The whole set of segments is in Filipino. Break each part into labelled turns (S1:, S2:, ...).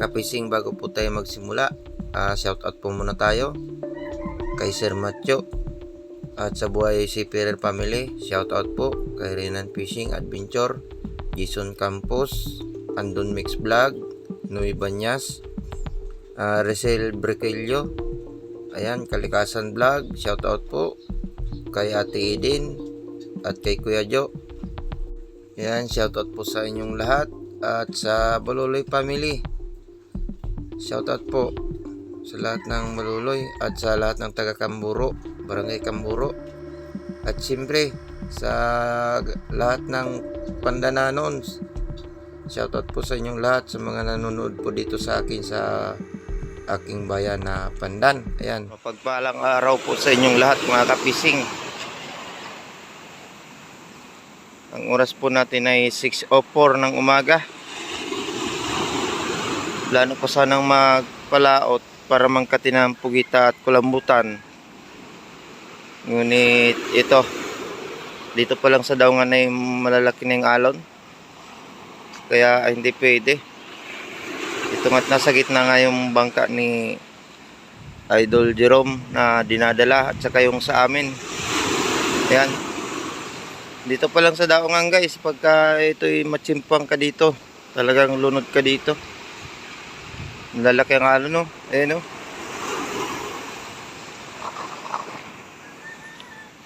S1: kapising, bago po tayo magsimula, shoutout po muna tayo kay Sir Matthew at sa Buhay Seafarer Family. Shoutout po kay Renan Fishing Adventure, Jason Campos, Andon Mix Vlog, Noy Banyas, Resel Brequello, ayan, Kalikasan Vlog. Shoutout po kay Ate Eden at kay Kuya Jo. Ayan, shoutout po sa inyong lahat at sa Baluloy Family. Shoutout po sa lahat ng Baluloy at sa lahat ng taga Kamburo, Barangay Kamburo. At siyempre sa lahat ng Pandananons. Shoutout po sa inyong lahat, sa mga nanonood po dito sa akin sa aking bayan na Pandan. Ayan, mapagpalang araw po sa inyong lahat mga kapising. Ang oras po natin ay 6:04 ng umaga. Plano ko sanang magpalaot para mangkati ng Pugita at Kulambutan. Ngunit ito, dito pa lang sa daungan ay malalaki na yung alon. Kaya hindi pwede. Ito nga't nasa gitna nga yung bangka ni Idol Jerome na dinadala at saka yung sa amin. Ayan. Dito pa lang sa daungan guys, pagka ito'y matsimpang ka dito, talagang lunod ka dito. Lalaki ang alon, no? Ayan, no?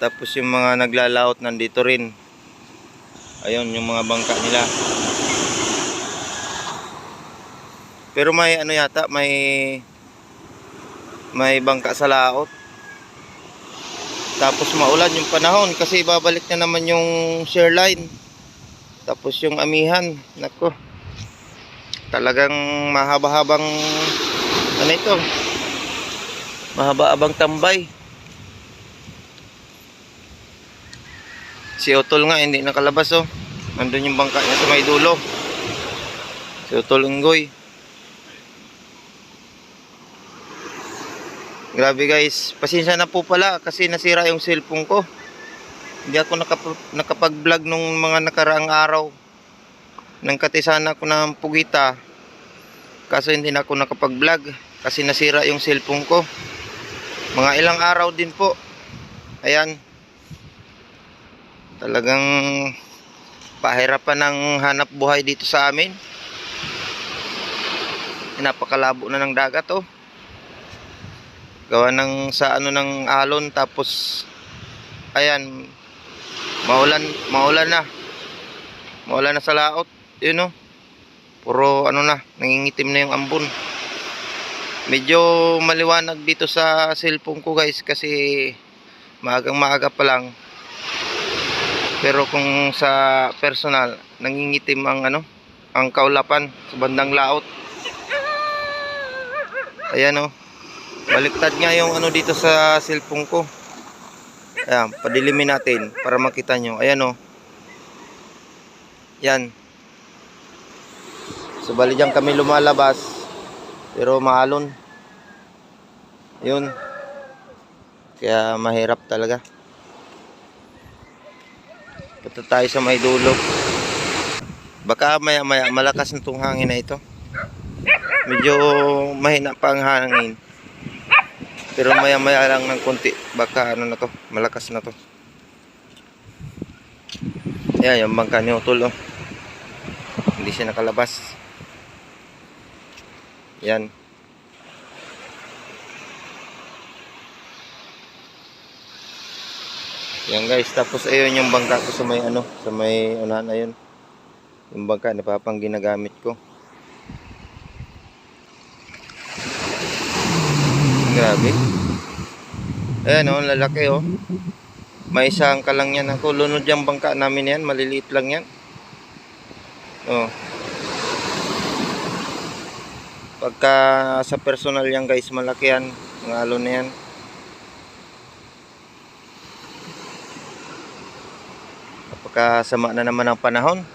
S1: Tapos yung mga naglalaot nandito rin. Ayun, yung mga bangka nila. Pero may ano yata, may bangka sa laot. Tapos maulan yung panahon kasi babalik na naman yung shear line. Tapos yung amihan, nako. Talagang mahaba-habang ano ito? Mahaba-habang tambay. Si Otol nga hindi nakalabas, oh. Nandun yung bangka niya sa may dulo. Si Otol Unggoy. Grabe guys, pasensya na po pala kasi nasira yung cellphone ko. Hindi ako nakapag-vlog nung mga nakaraang araw. Nangkatisana ako ng Pugita. Kaso hindi na ako nakapag-vlog kasi nasira yung cellphone ko. Mga ilang araw din po. Ayan. Talagang pahirapan ng hanap buhay dito sa amin. Napakalabo na ng dagat, oh. Gawa ng sa ano ng alon, tapos ayan, maulan na sa laot, yun, no? Puro ano na, nangingitim na yung ambon. Medyo maliwanag dito sa cellphone ko guys kasi maaga pa lang. Pero kung sa personal, nangingitim ang ano, ang kaulapan sa bandang laot. Ayan, no? Baliktad nga yung ano dito sa cellphone ko. Ayan, padilimin natin para makita nyo. Ayan, o. Yan. So bali dyan kami lumalabas, pero maalon. Yun. Kaya mahirap talaga. Punta tayo sa may dulo. Baka maya malakas na itong hangin na ito. Medyo mahina pa ang hangin. Pero maya lang ng konti, baka ano na to, malakas na to. Ayan, yung bangka ni Otol, oh. Hindi siya nakalabas. Yan. Yan guys, tapos ayun yung bangka ko sa may ano, sa may unahan, ayun. Yung bangka na papang ginagamit ko. Grabe. Ayan, oh, lalaki, oh. May isang kalang yan ako. Lunod yung bangka namin yan. Maliliit lang yan. Oh. Pagka sa personal yan guys, malaki yan. Mga alon na yan. Pagka sama na naman ang panahon.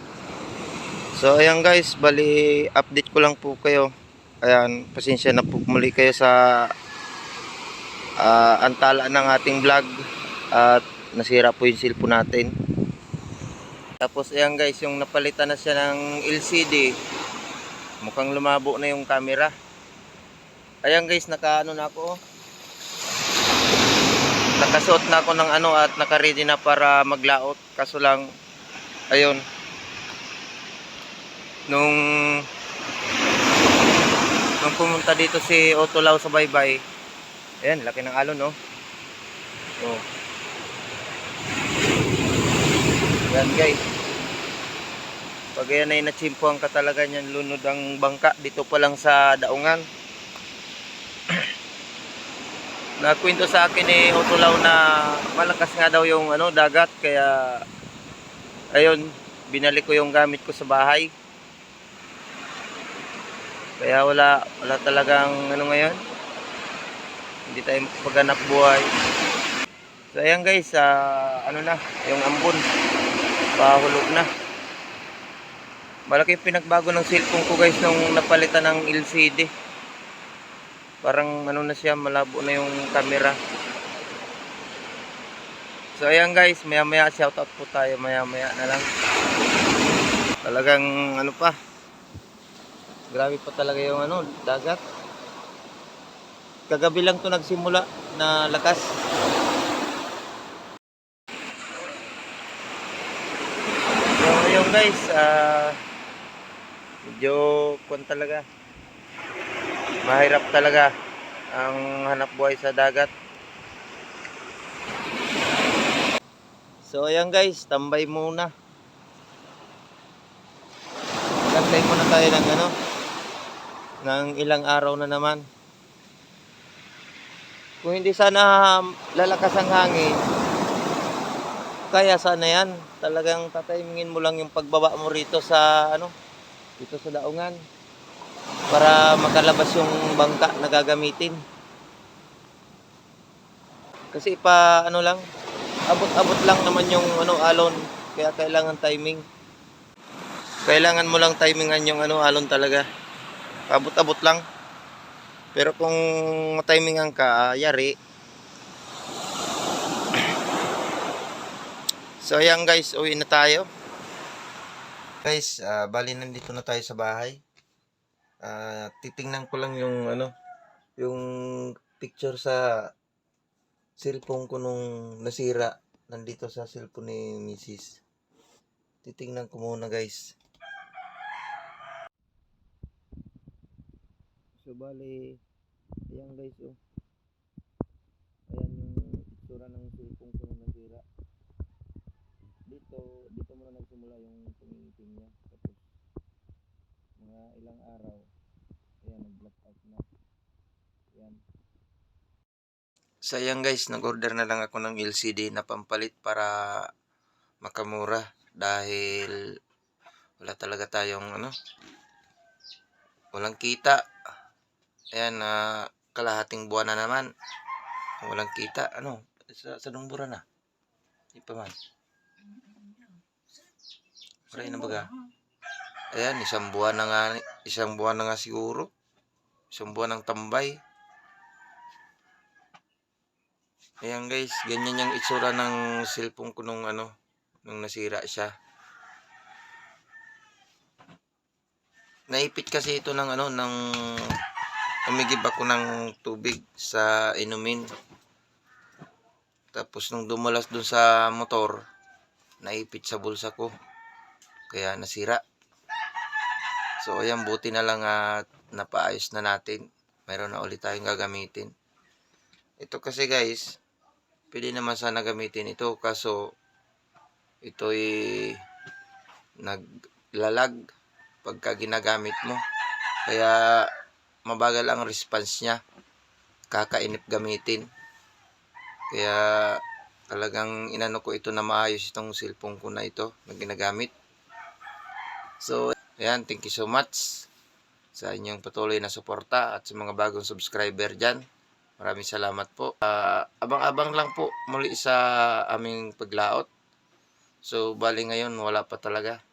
S1: So ayan guys, bali update ko lang po kayo. Ayan, pasensya na po muli kayo sa antala ng ating vlog at nasira po yung cellphone natin. Tapos ayan guys, yung napalitan na siya ng LCD. Mukhang lumabo na yung camera. Ayan guys, nakaano na ako. Nakasuot na ako ng ano at naka-ready na para maglaot. Kaso lang, ayun. Nung pumunta dito si Otolaw sa baybay. Ayan, laki ng alon, no? Oh. Ayan guys. Pag yan ay natsimpuhan ka talaga niyan, lunod ang bangka dito pa lang sa daungan. Nakwento sa akin ni Otolaw na malakas nga daw yung ano, dagat, kaya ayun, binalik ko yung gamit ko sa bahay. Kaya wala talagang ano ngayon. Hindi tayo pagganap buhay. So ayan guys, ano na, yung ambon pahulog na. Malaki pinagbago ng cellphone ko guys nung napalitan ng LCD. Parang ano na siya, malabo na yung camera. So ayan guys, maya maya shoutout po tayo, maya maya na lang. Talagang ano pa, grabe pa talaga yung ano, dagat. Kagabi lang to nagsimula na lakas. So ayun guys, medyo kun talaga. Mahirap talaga ang hanap buhay sa dagat. So ayan guys, tambay muna. Magantay muna tayo ng ano, ng ilang araw na naman. Kung hindi sana lalakas ang hangin, kaya sana yan. Talagang tatimingin mo lang yung pagbaba mo rito sa ano, dito sa daungan. Para makalabas yung bangka na gagamitin. Kasi pa ano lang, abot-abot lang naman yung ano alon, kaya kailangan timing. Kailangan mo lang timingan yung ano alon talaga. Abot-abot lang. Pero kung timingan ka, yari. So ayan guys, uwi na tayo. Guys, bali nandito na tayo sa bahay. Titingnan ko lang yung ano, yung picture sa cellphone ko nung nasira. Nandito sa cellphone ni Mrs. Titingnan ko muna guys. So bali, ayan guys, oh. Ayan yung itsura ng cellphone ko nung nasira. Dito muna nagsimula yung tumiting niya. Tapos mga ilang araw, ayan, nag-black out na. Ayan. So ayan guys, nag-order na lang ako ng LCD na pampalit para makamura. Dahil wala talaga tayong ano, walang kita. Ayan, kalahating buwan na naman. Walang kita, ano, sa Dungbura na. Di pa man. Maray na baga. Ayan, isang buwan na nga siguro. Isang buwan ng tambay. Ayan guys, ganyan yung itsura ng cellphone ko nung ano, nung nasira siya. Naipit kasi ito ng ano, ng umigib ako ng tubig sa inumin. Tapos nung dumulas dun sa motor, naipit sa bulsa ko. Kaya nasira. So ayan, buti na lang at napaayos na natin. Meron na ulit tayong gagamitin. Ito kasi guys, pwede naman sana gamitin ito. Kaso ito'y naglalag pagka ginagamit mo. Kaya mabagal ang response niya. Kakainip gamitin. Kaya talagang inano ko ito na maayos itong cellphone ko na ito na ginagamit. So ayan, thank you so much sa inyong patuloy na suporta at sa mga bagong subscriber dyan. Maraming salamat po. Abang-abang lang po muli sa aming paglaot. So bali ngayon wala pa talaga.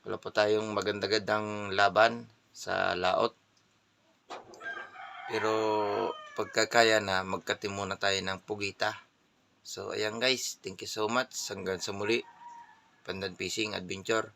S1: Wala pa tayong maganda-gandang laban sa laot. Pero pagkakaya na, magkatim muna tayo ng pugita. So ayan guys, thank you so much. Hanggang sa muli. Pandan Fishing Adventure.